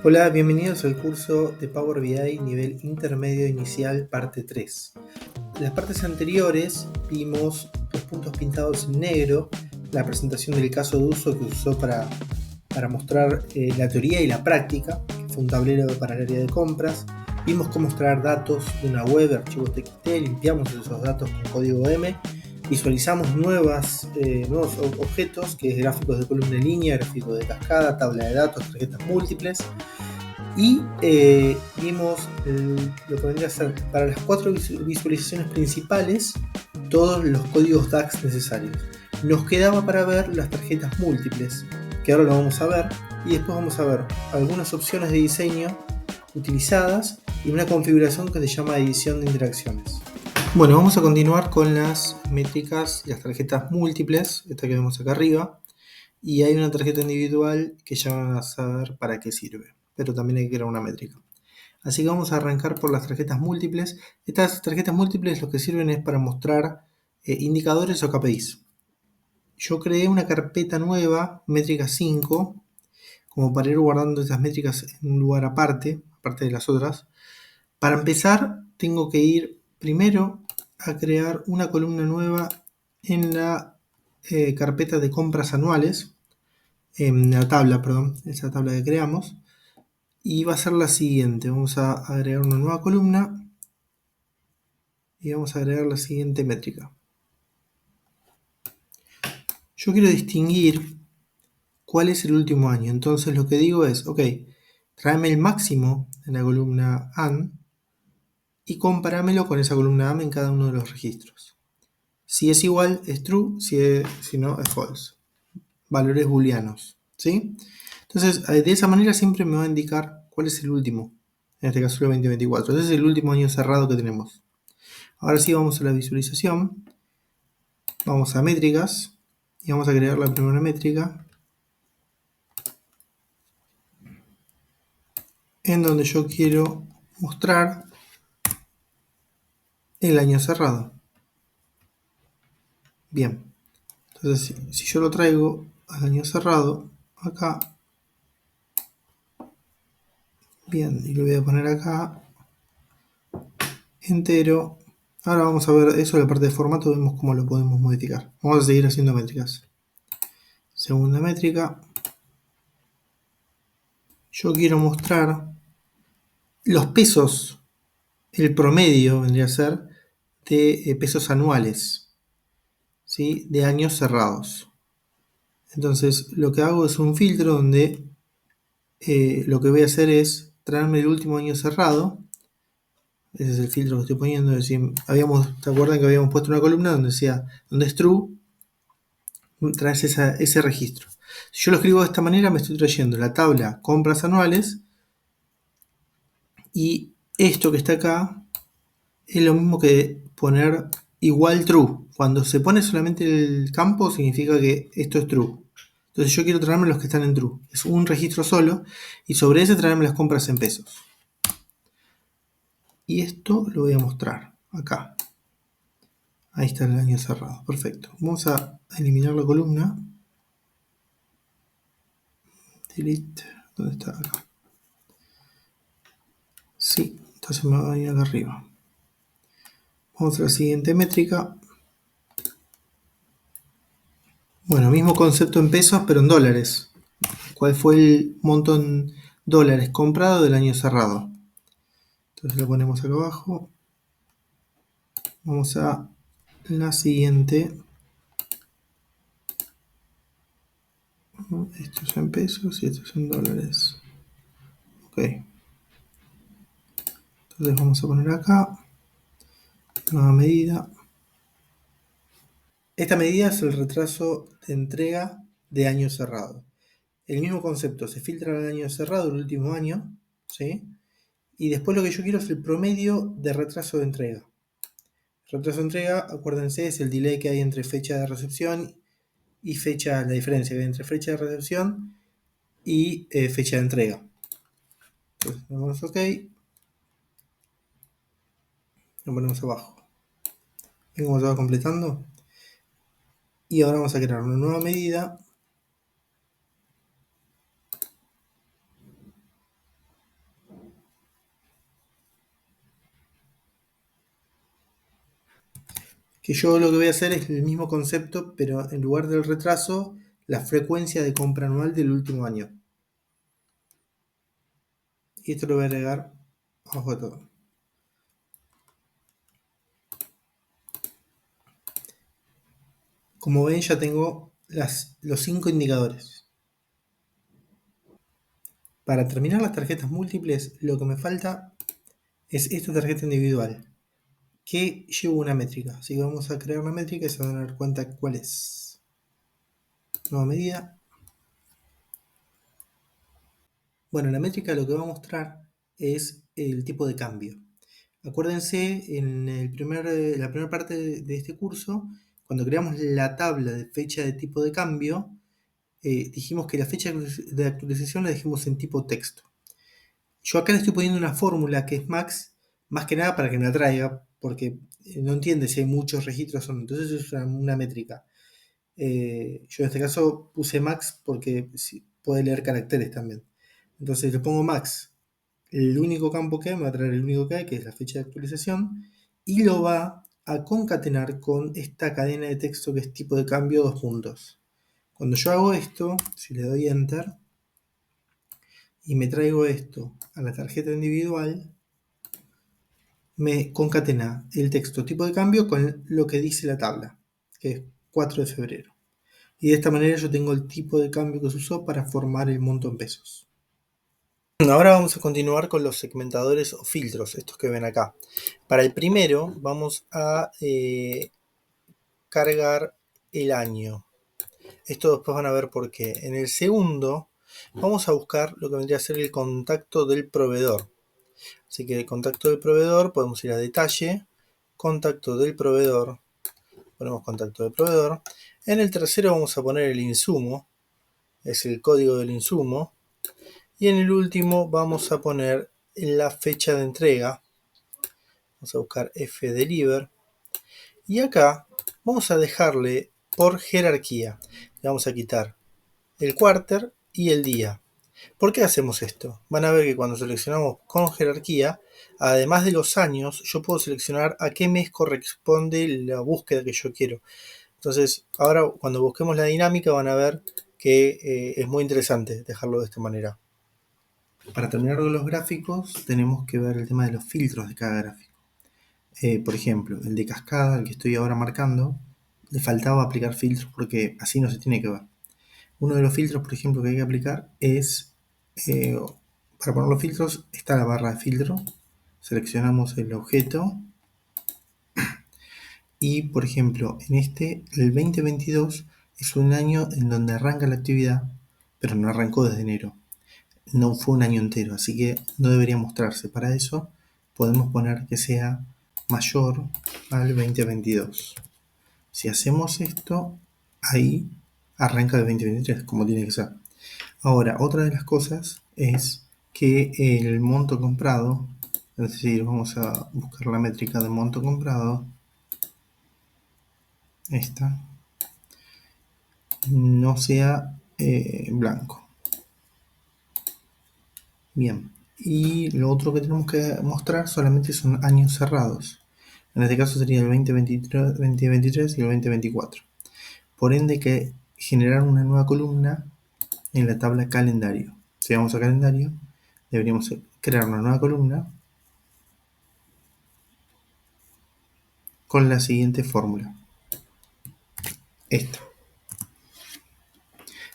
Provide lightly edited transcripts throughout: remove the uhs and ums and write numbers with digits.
Hola, bienvenidos al curso de Power BI nivel intermedio inicial parte 3. En las partes anteriores vimos los puntos pintados en negro, la presentación del caso de uso que usó para mostrar la teoría y la práctica, que fue un tablero para el área de compras. Vimos cómo extraer datos de una web, archivos TXT, limpiamos esos datos con código M, visualizamos nuevos objetos, que es gráficos de columna en línea, gráficos de cascada, tabla de datos, tarjetas múltiples. Y vimos lo que vendría a ser para las 4 visualizaciones principales todos los códigos DAX necesarios. Nos quedaba para ver las tarjetas múltiples, que ahora lo vamos a ver, y después vamos a ver algunas opciones de diseño utilizadas y una configuración que se llama edición de interacciones. Bueno, vamos a continuar con las métricas y las tarjetas múltiples, esta que vemos acá arriba, y hay una tarjeta individual que ya van a saber para qué sirve, pero también hay que crear una métrica. Así que vamos a arrancar por las tarjetas múltiples. Estas tarjetas múltiples lo que sirven es para mostrar indicadores o KPIs. Yo creé una carpeta nueva, métrica 5, como para ir guardando esas métricas en un lugar aparte de las otras. Para empezar, tengo que ir primero a crear una columna nueva en la carpeta de compras anuales, en la tabla, perdón, esa tabla que creamos. Y va a ser la siguiente. Vamos a agregar una nueva columna y vamos a agregar la siguiente métrica. Yo quiero distinguir cuál es el último año. Entonces lo que digo es, ok, tráeme el máximo en la columna AN y compáramelo con esa columna AN en cada uno de los registros. Si es igual, es true, si no, es false. Valores booleanos, ¿sí? Entonces, de esa manera siempre me va a indicar cuál es el último. En este caso el 2024. Ese es el último año cerrado que tenemos. Ahora sí vamos a la visualización. Vamos a métricas y vamos a crear la primera métrica en donde yo quiero mostrar el año cerrado. Bien, entonces si yo lo traigo al año cerrado acá, bien, y lo voy a poner acá entero. Ahora vamos a ver eso de la parte de formato, vemos cómo lo podemos modificar. Vamos a seguir haciendo métricas. Segunda métrica, yo quiero mostrar los pesos, el promedio vendría a ser de pesos anuales, ¿sí? De años cerrados. Entonces lo que hago es un filtro donde lo que voy a hacer es traerme el último año cerrado. Ese es el filtro que estoy poniendo. Es decir, ¿te acuerdan que habíamos puesto una columna donde decía, donde es true, traes ese registro? Si yo lo escribo de esta manera, me estoy trayendo la tabla compras anuales y esto que está acá es lo mismo que poner igual true. Cuando se pone solamente el campo significa que esto es true. Entonces yo quiero traerme los que están en true. Es un registro solo y sobre ese traerme las compras en pesos. Y esto lo voy a mostrar acá. Ahí está el año cerrado. Perfecto. Vamos a eliminar la columna. Delete. ¿Dónde está? Acá. Sí, entonces me va a venir acá arriba. Vamos a la siguiente métrica. Bueno, mismo concepto en pesos, pero en dólares. ¿Cuál fue el monto en dólares comprado del año cerrado? Entonces lo ponemos acá abajo. Vamos a la siguiente. Esto es en pesos y esto es en dólares. Ok. Entonces vamos a poner acá. Nueva medida. Esta medida es el retraso de entrega de año cerrado. El mismo concepto, se filtra el año cerrado, el último año, ¿sí? Y después lo que yo quiero es el promedio de retraso de entrega. El retraso de entrega, acuérdense, es el delay que hay entre fecha de recepción y la diferencia que hay entre fecha de recepción y fecha de entrega. Entonces, le ponemos OK, lo ponemos abajo. ¿Ven cómo se va completando? Y ahora vamos a crear una nueva medida. Que yo lo que voy a hacer es el mismo concepto, pero en lugar del retraso, la frecuencia de compra anual del último año. Y esto lo voy a agregar abajo de todo. Como ven, ya tengo los 5 indicadores. Para terminar las tarjetas múltiples, lo que me falta es esta tarjeta individual, que lleva una métrica. Así que vamos a crear una métrica y se van a dar cuenta cuál es. Nueva medida. Bueno, la métrica lo que va a mostrar es el tipo de cambio. Acuérdense, en la primera parte de este curso, cuando creamos la tabla de fecha de tipo de cambio, dijimos que la fecha de actualización la dejemos en tipo texto. Yo acá le estoy poniendo una fórmula que es max, más que nada para que me la traiga, porque no entiende si hay muchos registros o no. Entonces es una métrica. Yo en este caso puse max porque puede leer caracteres también. Entonces le pongo max. El único campo que hay me va a traer el único que hay, que es la fecha de actualización, y lo va a concatenar con esta cadena de texto que es tipo de cambio dos puntos. Cuando yo hago esto, si le doy enter y me traigo esto a la tarjeta individual, me concatena el texto tipo de cambio con lo que dice la tabla, que es 4 de febrero. Y de esta manera yo tengo el tipo de cambio que se usó para formar el monto en pesos. Ahora vamos a continuar con los segmentadores o filtros, estos que ven acá. Para el primero vamos a cargar el año. Esto después van a ver por qué. En el segundo vamos a buscar lo que vendría a ser el contacto del proveedor. Así que el contacto del proveedor, podemos ir a detalle, contacto del proveedor, ponemos contacto del proveedor. En el tercero vamos a poner el insumo, es el código del insumo. Y en el último vamos a poner la fecha de entrega. Vamos a buscar fdeliver. Y acá vamos a dejarle por jerarquía. Le vamos a quitar el quarter y el día. ¿Por qué hacemos esto? Van a ver que cuando seleccionamos con jerarquía, además de los años, yo puedo seleccionar a qué mes corresponde la búsqueda que yo quiero. Entonces, ahora cuando busquemos la dinámica van a ver que es muy interesante dejarlo de esta manera. Para terminar con los gráficos, tenemos que ver el tema de los filtros de cada gráfico. Por ejemplo, el de cascada, el que estoy ahora marcando, le faltaba aplicar filtros porque así no se tiene que ver. Uno de los filtros, por ejemplo, que hay que aplicar es, para poner los filtros, está la barra de filtro, seleccionamos el objeto y, por ejemplo, en el 2022 es un año en donde arranca la actividad, pero no arrancó desde enero. No fue un año entero, así que no debería mostrarse. Para eso podemos poner que sea mayor al 2022. Si hacemos esto, ahí arranca el 2023, como tiene que ser. Ahora, otra de las cosas es que el monto comprado, es decir, vamos a buscar la métrica de monto comprado, esta, no sea blanco. Bien, y lo otro que tenemos que mostrar solamente son años cerrados. En este caso sería el 2023, 2023 y el 2024. Por ende, hay que generar una nueva columna en la tabla calendario. Si vamos a calendario, deberíamos crear una nueva columna con la siguiente fórmula. Esto.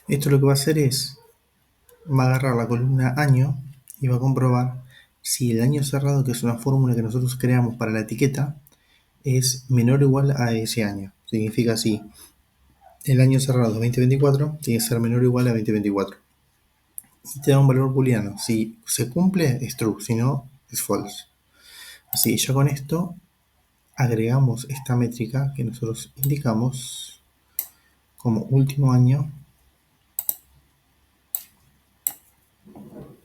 Esto lo que va a hacer es, va a agarrar la columna año y va a comprobar si el año cerrado, que es una fórmula que nosotros creamos para la etiqueta, es menor o igual a ese año. Significa si el año cerrado 2024 tiene que ser menor o igual a 2024. Y te da un valor booleano. Si se cumple, es true, si no, es false. Así que ya con esto agregamos esta métrica que nosotros indicamos como último año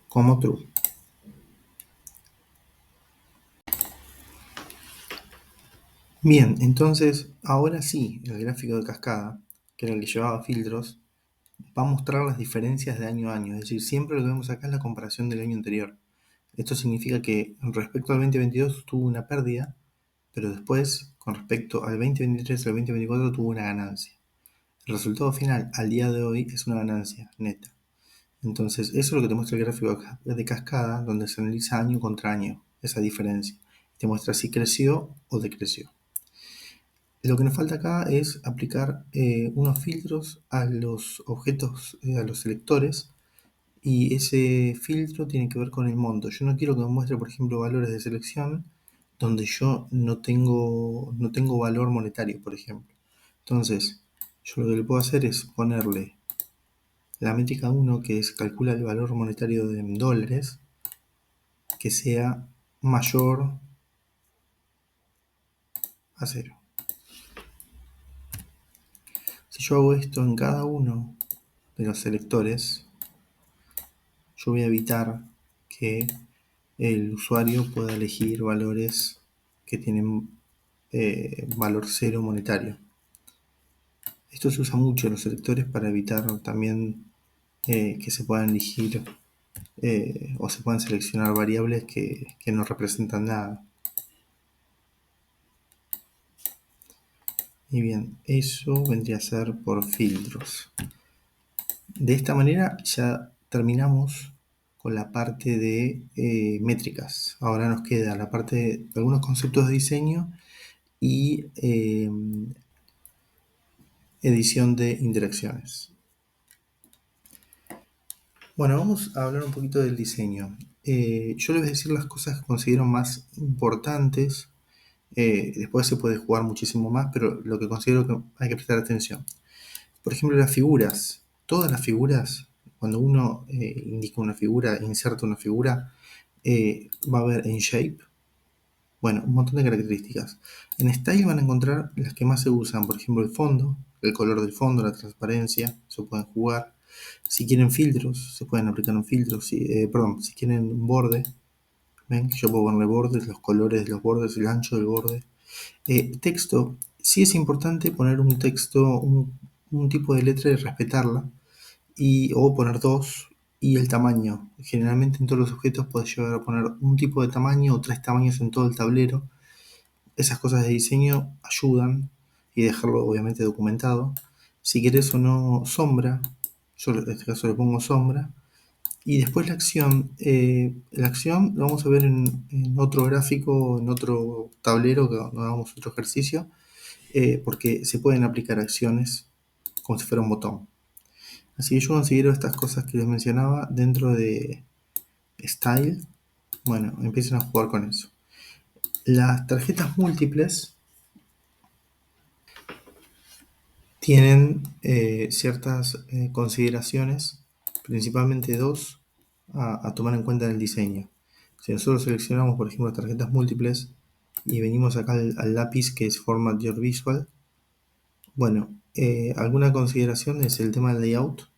como true. Bien, entonces ahora sí, el gráfico de cascada, que era el que llevaba filtros, va a mostrar las diferencias de año a año. Es decir, siempre lo que vemos acá es la comparación del año anterior. Esto significa que respecto al 2022 tuvo una pérdida pero después, con respecto al 2023 al 2024, tuvo una ganancia. El resultado final al día de hoy es una ganancia neta. Entonces, eso es lo que te muestra el gráfico de cascada, donde se analiza año contra año, esa diferencia. Te muestra si creció o decreció. Lo que nos falta acá es aplicar unos filtros a los objetos, a los selectores, y ese filtro tiene que ver con el monto. Yo no quiero que me muestre, por ejemplo, valores de selección donde yo no tengo valor monetario, por ejemplo. Entonces, yo lo que le puedo hacer es ponerle la métrica 1, que es calcula el valor monetario en dólares, que sea mayor a 0. Si yo hago esto en cada uno de los selectores, yo voy a evitar que el usuario pueda elegir valores que tienen valor 0 monetario. Esto se usa mucho en los selectores para evitar también que se puedan elegir o se puedan seleccionar variables que no representan nada. Y bien, eso vendría a ser por filtros. De esta manera ya terminamos con la parte de métricas. Ahora nos queda la parte de algunos conceptos de diseño y edición de interacciones. Bueno, vamos a hablar un poquito del diseño. Yo les voy a decir las cosas que considero más importantes. Después se puede jugar muchísimo más, pero lo que considero que hay que prestar atención. Por ejemplo, las figuras. Todas las figuras, cuando uno indica una figura, inserta una figura, va a haber en Shape, bueno, un montón de características. En Style van a encontrar las que más se usan, por ejemplo, el fondo, el color del fondo, la transparencia, se pueden jugar. Si quieren filtros, se pueden aplicar un filtro. Si quieren un borde, ven que yo puedo ponerle bordes, los colores de los bordes, el ancho del borde. Texto, sí es importante poner un texto, un tipo de letra y respetarla, o poner dos, y el tamaño. Generalmente en todos los objetos puedes llegar a poner un tipo de tamaño o tres tamaños en todo el tablero. Esas cosas de diseño ayudan, y dejarlo obviamente documentado. Si querés o no sombra, yo en este caso le pongo sombra. Y después la acción lo vamos a ver en otro gráfico, en otro tablero, que nos hagamos otro ejercicio, porque se pueden aplicar acciones como si fuera un botón. Así que yo considero estas cosas que les mencionaba dentro de Style. Bueno, empiecen a jugar con eso. Las tarjetas múltiples tienen ciertas consideraciones, principalmente dos, a tomar en cuenta en el diseño. Si nosotros seleccionamos, por ejemplo, tarjetas múltiples y venimos acá al lápiz que es Format Your Visual, bueno, alguna consideración es el tema del layout.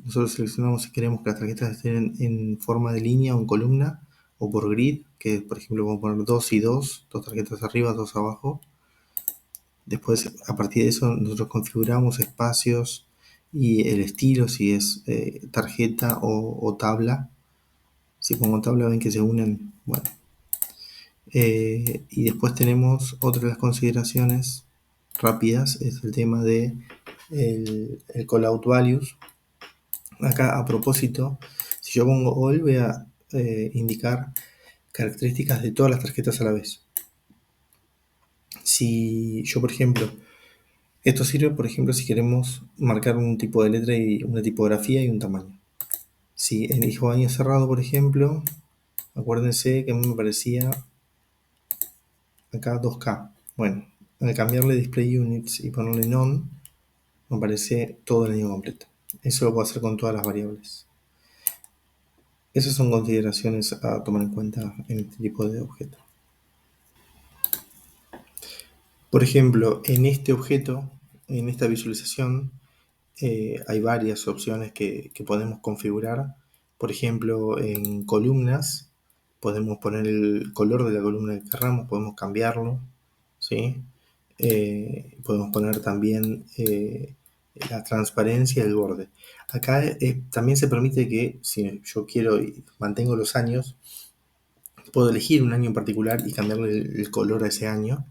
Nosotros seleccionamos si queremos que las tarjetas estén en forma de línea o en columna, o por grid, que por ejemplo vamos a poner 2 y 2, dos tarjetas arriba, dos abajo. Después, a partir de eso, nosotros configuramos espacios y el estilo, si es tarjeta o tabla. Si pongo tabla, ven que se unen. Bueno. Y después tenemos otra de las consideraciones rápidas, es el tema de el callout values. Acá, a propósito, si yo pongo all, voy a indicar características de todas las tarjetas a la vez. Si yo, por ejemplo, esto sirve, por ejemplo, si queremos marcar un tipo de letra y una tipografía y un tamaño. Si elijo año cerrado, por ejemplo, acuérdense que a mí me parecía acá 2K. Bueno, al cambiarle display units y ponerle none, me aparece todo el año completo. Eso lo puedo hacer con todas las variables. Esas son consideraciones a tomar en cuenta en este tipo de objeto. Por ejemplo, en este objeto, en esta visualización, hay varias opciones que podemos configurar. Por ejemplo, en columnas podemos poner el color de la columna que queramos, podemos cambiarlo, ¿sí? Podemos poner también la transparencia del borde. Acá también se permite que, si yo quiero y mantengo los años, Puedo elegir un año en particular y cambiarle el color a ese año,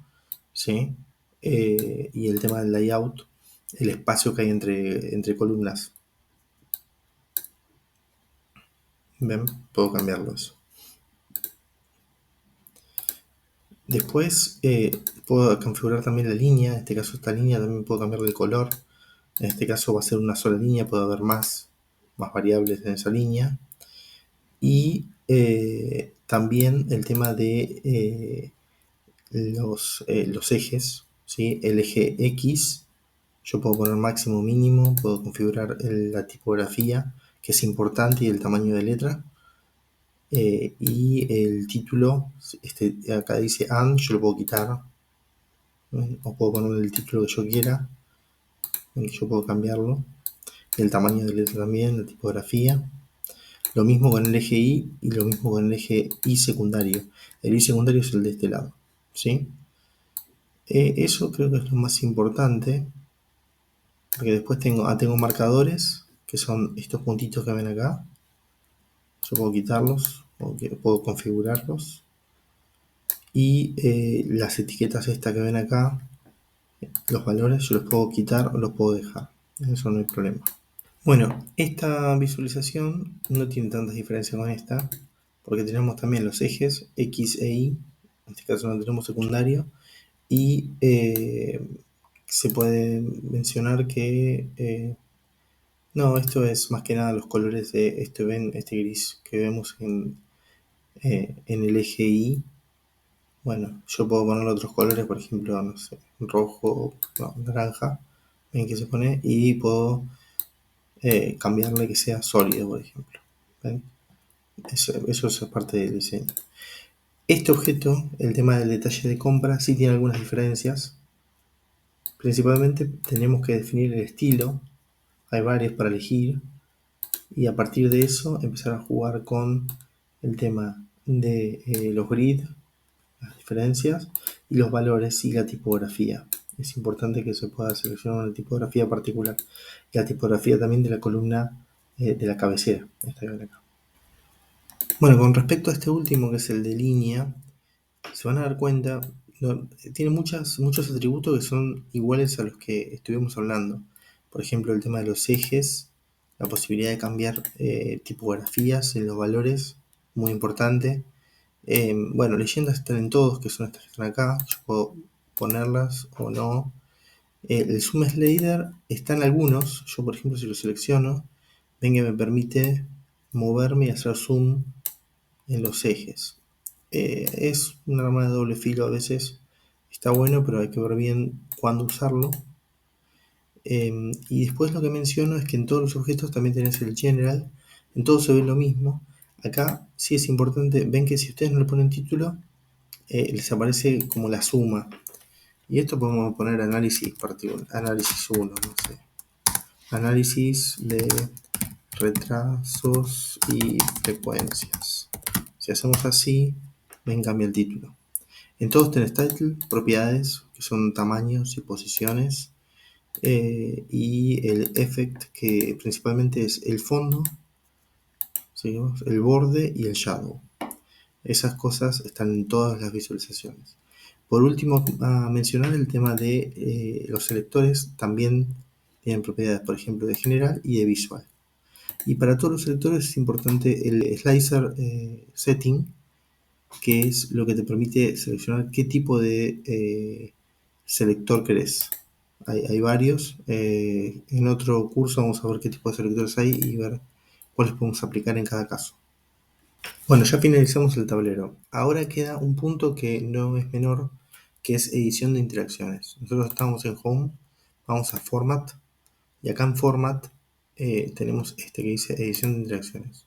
¿sí? Y el tema del layout, el espacio que hay entre columnas. ¿Ven? Puedo cambiarlos. Después puedo configurar también la línea. En este caso esta línea también puedo cambiarle el color. En este caso va a ser una sola línea, puede haber más variables en esa línea. Y también el tema de los ejes, ¿sí? El eje X, yo puedo poner máximo, mínimo, puedo configurar la tipografía, que es importante, y el tamaño de letra. Y el título, acá dice and, yo lo puedo quitar, o puedo poner el título que yo quiera, yo puedo cambiarlo. El tamaño de letra también, la tipografía. Lo mismo con el eje Y y lo mismo con el eje Y secundario. El Y secundario es el de este lado, ¿sí? Eso creo que es lo más importante, porque después tengo marcadores, que son estos puntitos que ven acá. Yo puedo quitarlos, puedo configurarlos. Y las etiquetas estas que ven acá, los valores, yo los puedo quitar o los puedo dejar. Eso no hay problema. Bueno, esta visualización no tiene tantas diferencias con esta, porque tenemos también los ejes X e Y, en este caso no tenemos secundario, y se puede mencionar que no, esto es más que nada los colores de este gris que vemos en el eje Y. Bueno, yo puedo poner otros colores, por ejemplo, no sé, rojo, no, naranja, ven que se pone, y puedo cambiarle que sea sólido, por ejemplo. ¿Ven? Eso es parte del diseño. Este objeto, el tema del detalle de compra, sí tiene algunas diferencias. Principalmente tenemos que definir el estilo, hay varios para elegir, y a partir de eso empezar a jugar con el tema de los grid, las diferencias, y los valores y la tipografía. Es importante que se pueda seleccionar una tipografía particular, y la tipografía también de la columna de la cabecera. Esta que ven acá. Bueno, con respecto a este último, que es el de línea, se van a dar cuenta, tiene muchos atributos que son iguales a los que estuvimos hablando. Por ejemplo, el tema de los ejes, la posibilidad de cambiar tipografías en los valores, muy importante. Bueno, leyendas están en todos, que son estas que están acá, yo puedo ponerlas o no. El zoom slider está en algunos, yo por ejemplo si lo selecciono, ven que me permite moverme y hacer zoom en los ejes. Es un arma de doble filo a veces, está bueno, pero hay que ver bien cuándo usarlo. Y después lo que menciono es que en todos los objetos también tenés el general, en todos se ve lo mismo. Acá sí es importante, ven que si ustedes no le ponen título, les aparece como la suma. Y esto podemos poner análisis particular, análisis 1, no sé. Análisis de retrasos y frecuencias. Si hacemos así, ven, cambia el título. En todos tenés title, propiedades, que son tamaños y posiciones, y el effect, que principalmente es el fondo, ¿seguimos? El borde y el shadow. Esas cosas están en todas las visualizaciones. Por último, a mencionar el tema de los selectores, también tienen propiedades, por ejemplo, de general y de visual. Y para todos los selectores es importante el slicer setting, que es lo que te permite seleccionar qué tipo de selector querés. Hay varios. En otro curso vamos a ver qué tipo de selectores hay y ver cuáles podemos aplicar en cada caso. Bueno, ya finalizamos el tablero. Ahora queda un punto que no es menor, que es edición de interacciones. Nosotros estamos en Home, vamos a Format, y acá en Format tenemos este que dice edición de interacciones.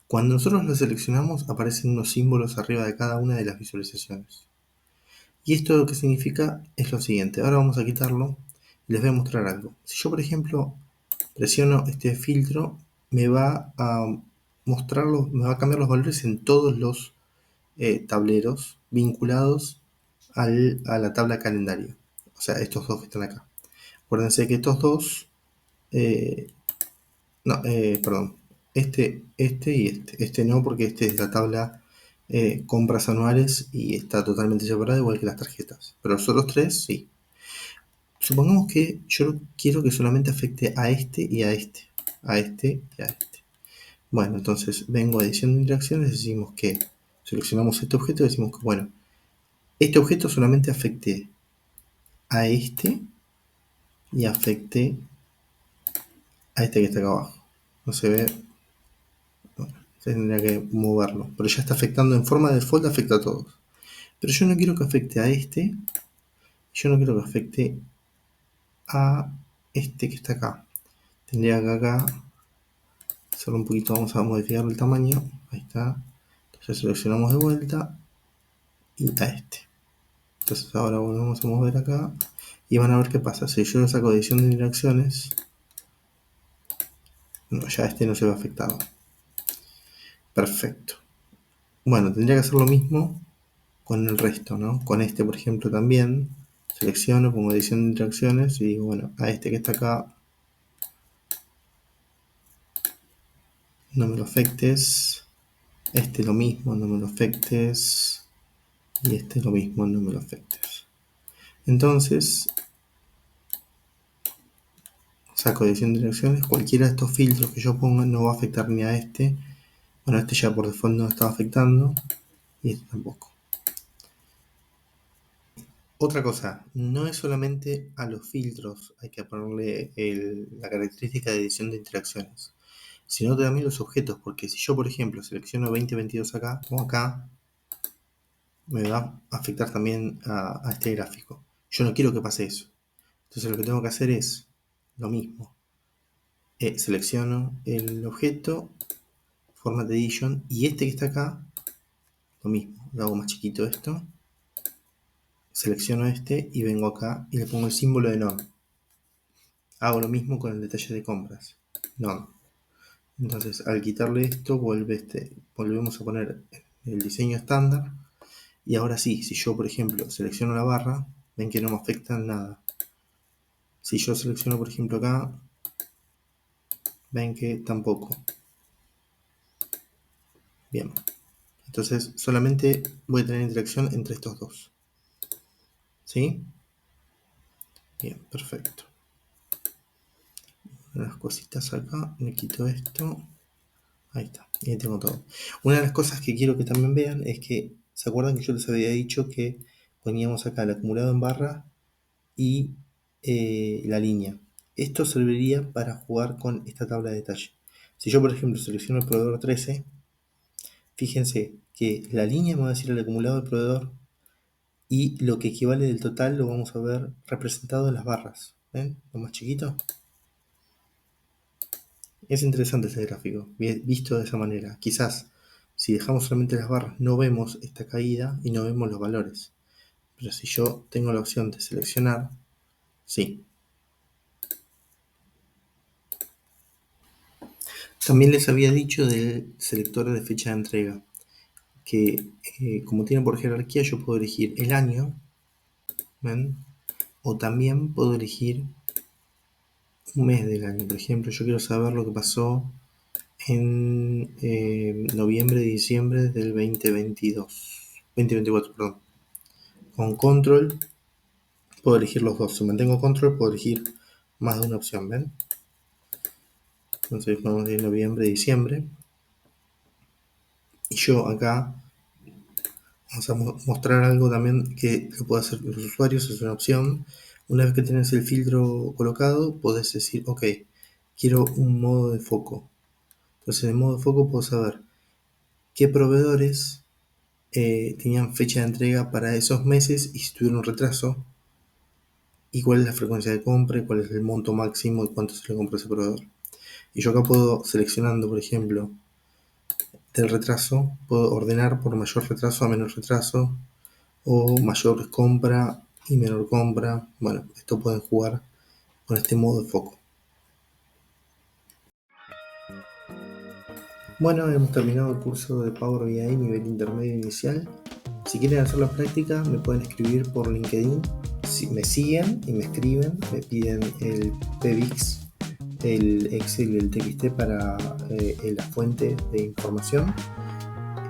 Cuando nosotros lo seleccionamos, aparecen unos símbolos arriba de cada una de las visualizaciones. Y esto lo que significa es lo siguiente. Ahora vamos a quitarlo y les voy a mostrar algo. Si yo, por ejemplo, presiono este filtro, me va a me va a cambiar los valores en todos los tableros vinculados a la tabla calendario. O sea, estos dos que están acá. Acuérdense que estos dos, perdón, este y este. Este no, porque este es la tabla compras anuales y está totalmente separado, igual que las tarjetas. Pero los otros tres, sí. Supongamos que yo quiero que solamente afecte a este y a este. A este y a este. Bueno, entonces vengo a edición de interacciones, decimos que seleccionamos este objeto y decimos que, bueno, este objeto solamente afecte a este y afecte a este que está acá abajo. No se ve, bueno, tendría que moverlo, pero ya está afectando en forma de default, afecta a todos. Pero yo no quiero que afecte a este, yo no quiero que afecte a este que está acá. Tendría que acá hacerlo un poquito, vamos a modificar el tamaño, ahí está. Entonces seleccionamos de vuelta y a este. Entonces ahora volvemos a mover acá y van a ver qué pasa. Si yo lo saco de edición de interacciones, no, ya este no se ve afectado. Perfecto. Bueno, tendría que hacer lo mismo con el resto, ¿no? Con este, por ejemplo, también. Selecciono, pongo edición de interacciones y digo, bueno, a este que está acá no me lo afectes. Este lo mismo, no me lo afectes. Y este lo mismo, no me lo afectes. Entonces, saco edición de direcciones. Cualquiera de estos filtros que yo ponga no va a afectar ni a este. Bueno, este ya por default no estaba afectando. Y este tampoco. Otra cosa, no es solamente a los filtros hay que ponerle la característica de edición de interacciones, sino también los objetos, porque si yo, por ejemplo, selecciono 2022 acá o acá, me va a afectar también a este gráfico. Yo no quiero que pase eso. Entonces lo que tengo que hacer es lo mismo. Selecciono el objeto, Format Edition, y este que está acá, lo mismo. Lo hago más chiquito esto. Selecciono este y vengo acá y le pongo el símbolo de none. Hago lo mismo con el detalle de compras. None. Entonces al quitarle esto volvemos a poner el diseño estándar. Y ahora sí, si yo por ejemplo selecciono la barra, ven que no me afecta nada. Si yo selecciono por ejemplo acá, ven que tampoco. Bien. Entonces solamente voy a tener interacción entre estos dos. ¿Sí? Bien, perfecto. Unas cositas acá, me quito esto. Ahí está, y ahí tengo todo. Una de las cosas que quiero que también vean es que, ¿se acuerdan que yo les había dicho que poníamos acá el acumulado en barra y la línea? Esto serviría para jugar con esta tabla de detalle. Si yo, por ejemplo, selecciono el proveedor 13, fíjense que la línea me va a decir el acumulado del proveedor y lo que equivale del total lo vamos a ver representado en las barras. ¿Ven? Lo más chiquito. Es interesante este gráfico, visto de esa manera. Quizás si dejamos solamente las barras no vemos esta caída y no vemos los valores. Pero si yo tengo la opción de seleccionar, sí. También les había dicho del selector de fecha de entrega, que como tiene por jerarquía yo puedo elegir el año, ¿ven? O también puedo elegir un mes del año. Por ejemplo, yo quiero saber lo que pasó en noviembre y diciembre del 2024, perdón. Con control puedo elegir los dos. Si mantengo control puedo elegir más de una opción, ¿ven? Entonces vamos a ir noviembre, diciembre. Y yo acá vamos a mostrar algo también que lo pueden hacer los usuarios, es una opción. Una vez que tenés el filtro colocado, podés decir, ok, quiero un modo de foco. Entonces en el modo de foco puedo saber qué proveedores tenían fecha de entrega para esos meses y si tuvieron retraso, y cuál es la frecuencia de compra, y cuál es el monto máximo y cuánto se le compra a ese proveedor. Y yo acá puedo, seleccionando por ejemplo del retraso, puedo ordenar por mayor retraso a menor retraso, o mayor compra y menor compra. Bueno, esto pueden jugar con este modo de foco. Bueno, hemos terminado el curso de Power BI nivel intermedio inicial. Si quieren hacer la práctica, me pueden escribir por LinkedIn. Si me siguen y me escriben, me piden el PBIX, el Excel y el TXT para la fuente de información.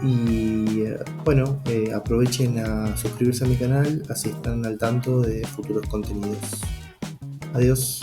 Y bueno, aprovechen a suscribirse a mi canal, así están al tanto de futuros contenidos. Adiós.